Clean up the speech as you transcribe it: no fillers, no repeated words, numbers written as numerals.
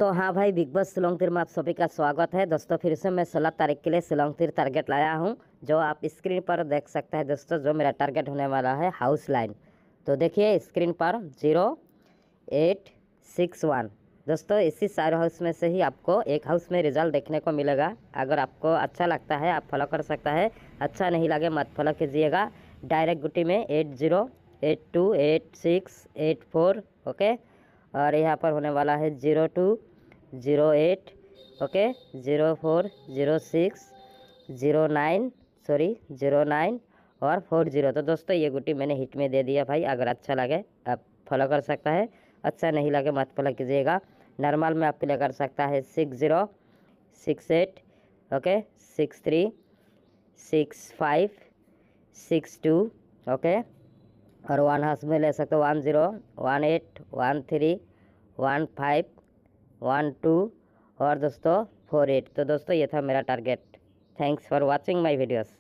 तो हाँ भाई, बिग बॉस सिलोंगतिर में आप सभी का स्वागत है दोस्तों। फिर से मैं 16 तारीख के लिए सिलोंगतिर टारगेट लाया हूँ, जो आप स्क्रीन पर देख सकते हैं दोस्तों। जो मेरा टारगेट होने वाला है हाउस लाइन, तो देखिए स्क्रीन पर 0861 दोस्तों। इसी सारे हाउस में से ही आपको एक हाउस में रिजल्ट देखने को मिलेगा। अगर आपको अच्छा लगता है आप फॉलो कर सकता है, अच्छा नहीं लगे मत फॉलो कीजिएगा। डायरेक्ट गुटी में 80828684 ओके। और यहाँ पर होने वाला है 0208 ओके, 040609 और 40। तो दोस्तों ये गुटी मैंने हिट में दे दिया भाई। अगर अच्छा लगे आप फॉलो कर सकता है, अच्छा नहीं लगे मत फॉलो कीजिएगा। नॉर्मल में आप प्ले कर सकता है 6068 ओके, 636562 ओके। और वन हाउस में ले सकते हो 1018131512 और दोस्तों 48। तो दोस्तों ये था मेरा target. Thanks for watching my videos.